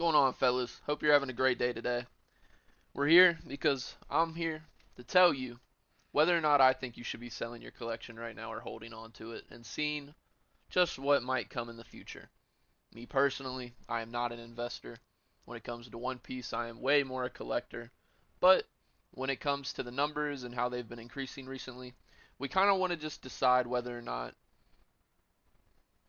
going on, fellas? Hope you're having a great day today. We're here because I'm here to tell you whether or not I think you should be selling your collection right now or holding on to it and seeing just what might come in the future. Me personally, I am not an investor. When it comes to One Piece, I am way more a collector. But when it comes to the numbers and how they've been increasing recently, we kind of want to just decide whether or not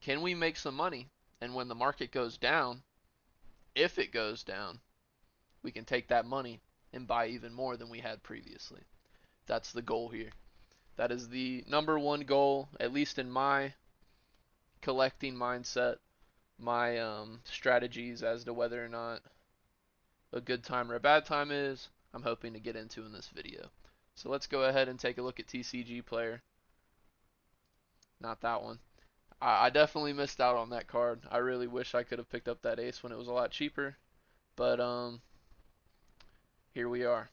can we make some money, and when the market goes down, if it goes down, we can take that money and buy even more than we had previously. That's the goal here. That is the number one goal, at least in my collecting mindset, my strategies as to whether or not a good time or a bad time is, I'm hoping to get into in this video. So let's go ahead and take a look at TCG player. Not that one. I definitely missed out on that card. I really wish I could have picked up that ace when it was a lot cheaper. But here we are.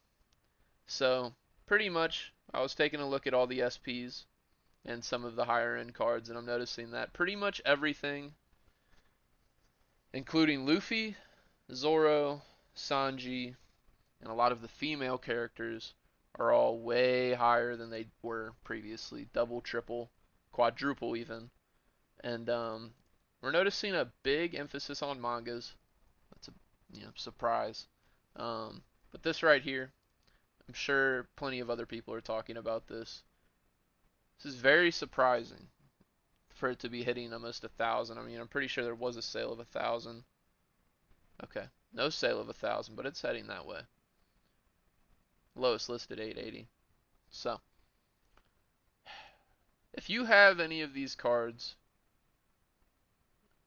So pretty much I was taking a look at all the SPs and some of the higher end cards, and I'm noticing that pretty much everything, including Luffy, Zoro, Sanji, and a lot of the female characters, are all way higher than they were previously. Double, triple, quadruple even. And we're noticing a big emphasis on mangas. That's a surprise. But this right here, I'm sure plenty of other people are talking about this. This is very surprising for it to be hitting almost 1,000. I mean, I'm pretty sure there was a sale of 1,000. Okay, no sale of 1,000, but it's heading that way. Lowest listed 880. So, if you have any of these cards,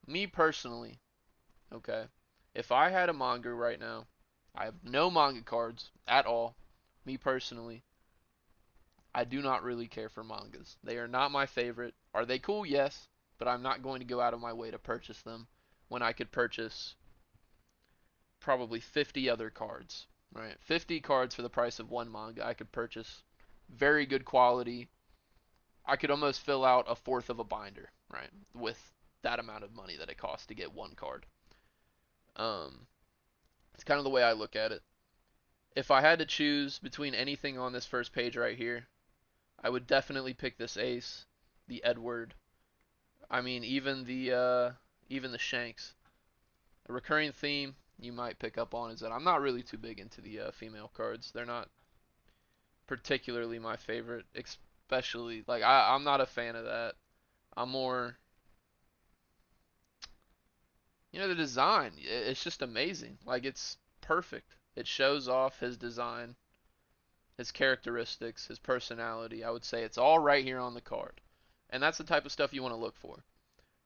me personally, okay, if I had a manga right now, I have no manga cards at all. Me personally, I do not really care for mangas. They are not my favorite. Are they cool? Yes, but I'm not going to go out of my way to purchase them when I could purchase probably 50 other cards, right? 50 cards for the price of one manga. I could purchase very good quality. I could almost fill out a fourth of a binder, right? With that amount of money that it costs to get one card. Um, it's kind of the way I look at it. If I had to choose between anything on this first page right here, I would definitely pick this ace, the Edward. I mean, even the Shanks. A recurring theme you might pick up on is that I'm not really too big into the female cards. They're not particularly my favorite, especially like I'm not a fan of that. I'm more, the design. It's just amazing. Like it's perfect. It shows off his design, his characteristics, his personality. I would say it's all right here on the card. And that's the type of stuff you want to look for.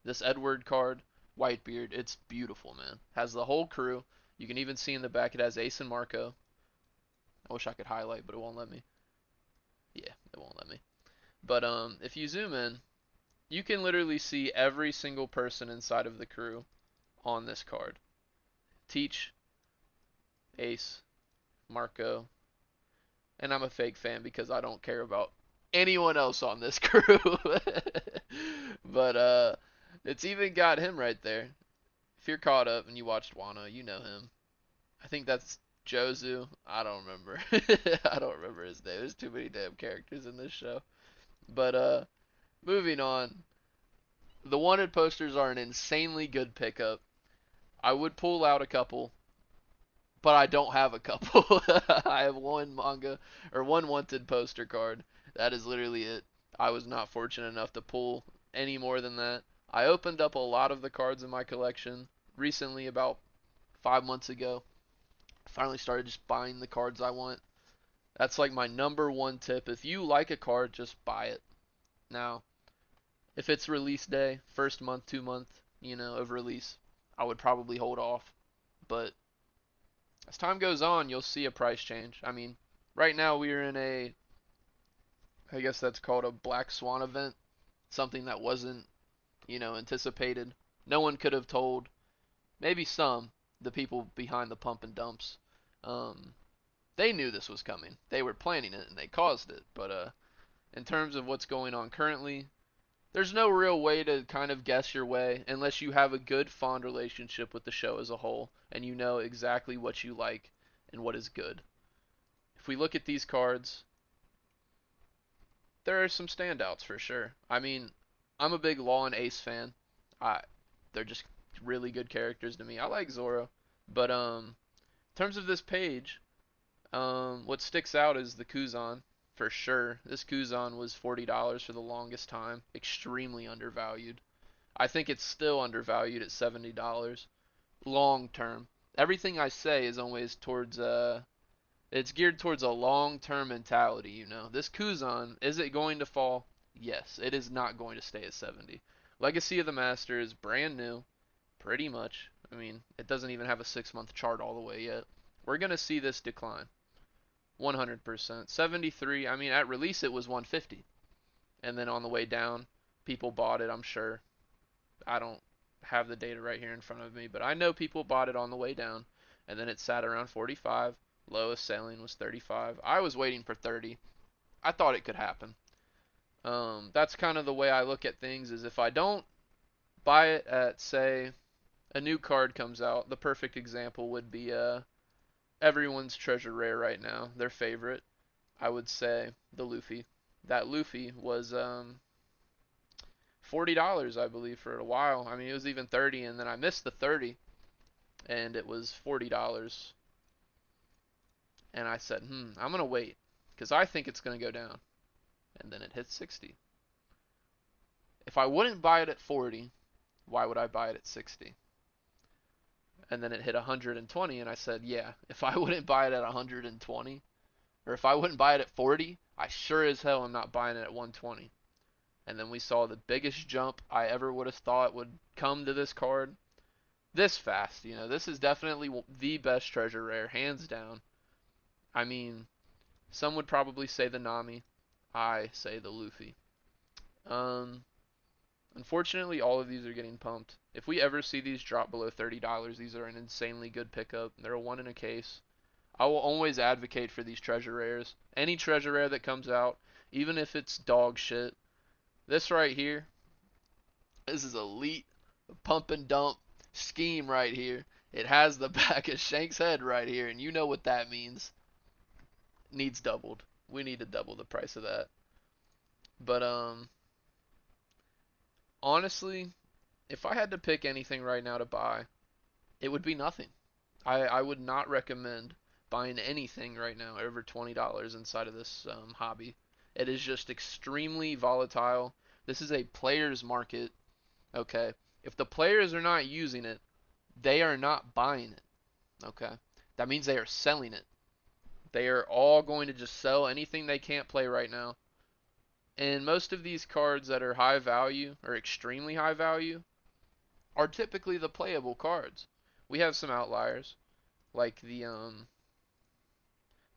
This Edward card, Whitebeard, it's beautiful, man. Has the whole crew. You can even see in the back it has Ace and Marco. I wish I could highlight, but it won't let me. Yeah, it won't let me. But if you zoom in, you can literally see every single person inside of the crew on this card. Teach, Ace, Marco, and I'm a fake fan because I don't care about anyone else on this crew. But it's even got him right there. If you're caught up and you watched Wano, you know him. I think that's Jozu. I don't remember. I don't remember his name. There's too many damn characters in this show. But moving on. The wanted posters are an insanely good pickup. I would pull out a couple, but I don't have a couple. I have one manga or one wanted poster card. That is literally it. I was not fortunate enough to pull any more than that. I opened up a lot of the cards in my collection recently, about 5 months ago. I finally started just buying the cards I want. That's like my number one tip. If you like a card, just buy it. Now, if it's release day, first month, 2 month, of release, I would probably hold off. But as time goes on, you'll see a price change. I mean, right now we're in I guess that's called a Black Swan event. Something that wasn't, anticipated. No one could have told, maybe the people behind the pump and dumps. Um, they knew this was coming. They were planning it and they caused it. But in terms of what's going on currently, There's no real way to kind of guess your way unless you have a good fond relationship with the show as a whole and you know exactly what you like and what is good. If we look at these cards, there are some standouts for sure. I mean, I'm a big Law and Ace fan. I they're just really good characters to me. I like Zoro, but in terms of this page, what sticks out is the Kuzan for sure. This Kuzan was $40 for the longest time, extremely undervalued. I think it's still undervalued at $70 long term. Everything I say is always towards it's geared towards a long-term mentality, you know. This Kuzan, is it going to fall? Yes, it is not going to stay at 70. Legacy of the Master is brand new, pretty much. I mean, it doesn't even have a 6-month chart all the way yet. We're going to see this decline. 100%. 73, I mean, at release it was 150. And then on the way down, people bought it, I'm sure. I don't have the data right here in front of me, but I know people bought it on the way down. And then it sat around 45. Lowest selling was 35. I was waiting for 30. I thought it could happen. That's kind of the way I look at things is if I don't buy it at, say, a new card comes out, the perfect example would be everyone's treasure rare right now, their favorite. I would say the Luffy. That Luffy was $40, I believe, for a while. I mean, it was even 30, and then I missed the 30, and it was $40. And I said, I'm gonna wait because I think it's gonna go down. And then it hit 60. If I wouldn't buy it at 40, why would I buy it at 60? And then it hit 120, and I said, yeah, if I wouldn't buy it at 120, or if I wouldn't buy it at 40, I sure as hell am not buying it at 120. And then we saw the biggest jump I ever would have thought would come to this card this fast. You know, this is definitely the best treasure rare, hands down. I mean, some would probably say the Nami. I say the Luffy. Um, Unfortunately, all of these are getting pumped. If we ever see these drop below $30, these are an insanely good pickup. They're a one in a case. I will always advocate for these treasure rares. Any treasure rare that comes out, even if it's dog shit. This right here, this is elite pump and dump scheme right here. It has the back of Shank's head right here, and you know what that means. Needs doubled. We need to double the price of that. But honestly, if I had to pick anything right now to buy, it would be nothing. I would not recommend buying anything right now over $20 inside of this hobby. It is just extremely volatile. This is a player's market, okay? If the players are not using it, they are not buying it, okay? That means they are selling it. They are all going to just sell anything they can't play right now. And most of these cards that are high value or extremely high value are typically the playable cards. We have some outliers like the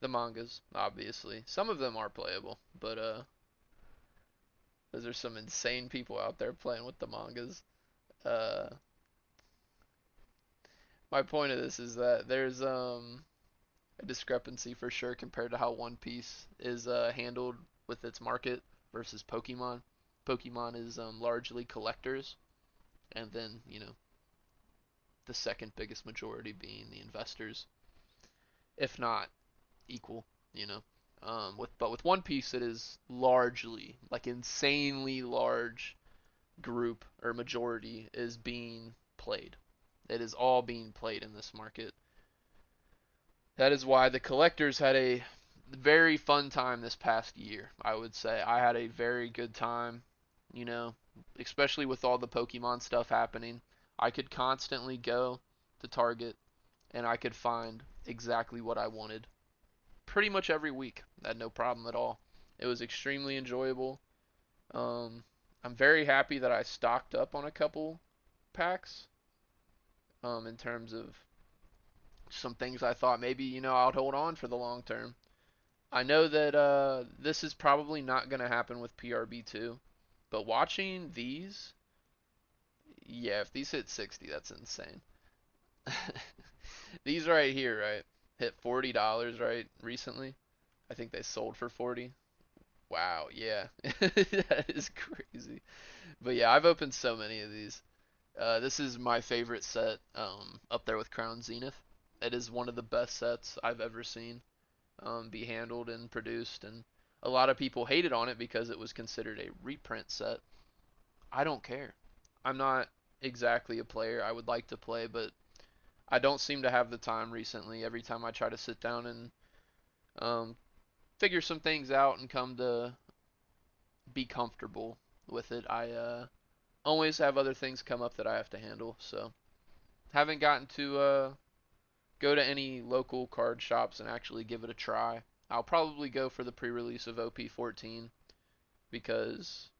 mangas, obviously. Some of them are playable, but those are some insane people out there playing with the mangas. Uh my point of this is that there's a discrepancy for sure compared to how One Piece is handled with its market versus Pokemon. Pokemon is largely collectors, and then the second biggest majority being the investors, if not equal. You know, with One Piece, it is largely like insanely large group or majority is being played. It is all being played in this market. That is why the collectors had a very fun time this past year, I would say. I had a very good time, you know, especially with all the Pokemon stuff happening. I could constantly go to Target and I could find exactly what I wanted pretty much every week. I had no problem at all. It was extremely enjoyable. Um, I'm very happy that I stocked up on a couple packs in terms of some things I thought maybe, I'd hold on for the long term. I know that this is probably not going to happen with PRB2, but watching these, yeah, if these hit 60, that's insane. These right here, right, hit $40, right, recently. I think they sold for 40. Wow, yeah. That is crazy. But yeah, I've opened so many of these. This is my favorite set, up there with Crown Zenith. It is one of the best sets I've ever seen, be handled and produced, and a lot of people hated on it because it was considered a reprint set. I don't care. I'm not exactly a player. I would like to play, but I don't seem to have the time recently. Every time I try to sit down and um, figure some things out and come to be comfortable with it, I always have other things come up that I have to handle. So haven't gotten to go to any local card shops and actually give it a try. I'll probably go for the pre-release of OP14 because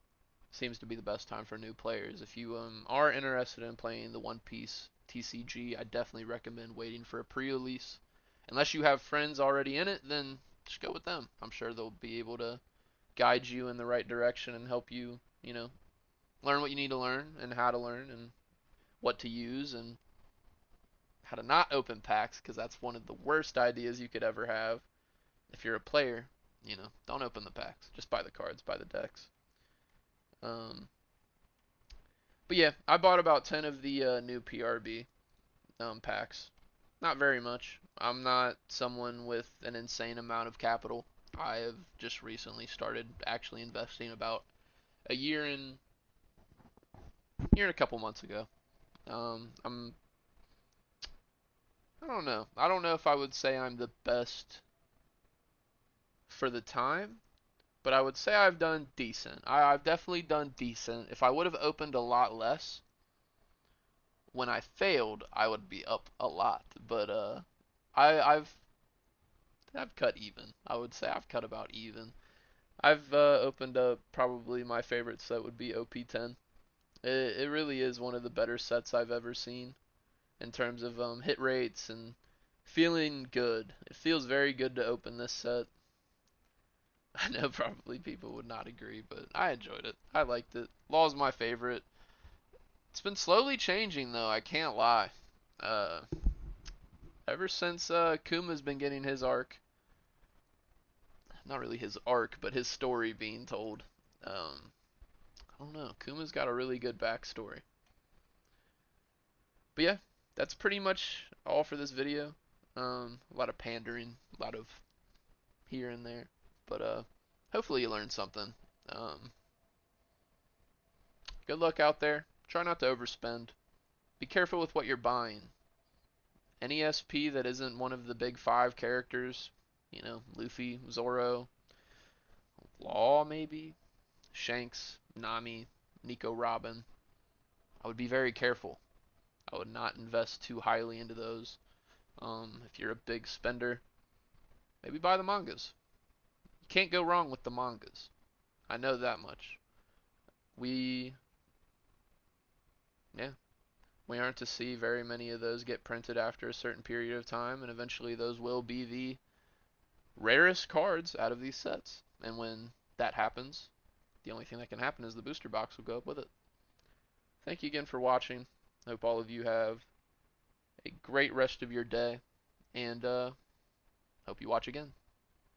it seems to be the best time for new players. If you are interested in playing the One Piece TCG, I definitely recommend waiting for a pre-release. Unless you have friends already in it, then just go with them. I'm sure they'll be able to guide you in the right direction and help you, learn what you need to learn and how to learn and what to use and how to not open packs because that's one of the worst ideas you could ever have. If you're a player, don't open the packs. Just buy the cards, buy the decks. Um, but yeah, I bought about 10 of the new PRB packs. Not very much. I'm not someone with an insane amount of capital. I have just recently started actually investing about a year and a couple months ago. I'm I don't know. I don't know if I would say I'm the best for the time, but I would say I've done decent. I've definitely done decent. If I would have opened a lot less when I failed, I would be up a lot. But I, I've cut even. I would say I've cut about even. I've opened up probably my favorite set would be OP10. It really is one of the better sets I've ever seen in terms of hit rates and feeling good. It feels very good to open this set. I know probably people would not agree, but I enjoyed it. I liked it. Law's my favorite. It's been slowly changing though, I can't lie. Uh, Ever since Kuma's been getting his arc, not really his arc, but his story being told. I don't know. Kuma's got a really good backstory. But yeah, that's pretty much all for this video. A lot of pandering, a lot of here and there, but hopefully you learned something. Um, Good luck out there. Try not to overspend. Be careful with what you're buying. Any SP that isn't one of the big five characters, Luffy, Zoro, Law maybe, Shanks, Nami, Nico Robin, I would be very careful. I would not invest too highly into those. If you're a big spender, maybe buy the mangas. You can't go wrong with the mangas. I know that much. We, yeah, we aren't to see very many of those get printed after a certain period of time, and eventually those will be the rarest cards out of these sets. And when that happens, the only thing that can happen is the booster box will go up with it. Thank you again for watching. Hope all of you have a great rest of your day, and hope you watch again.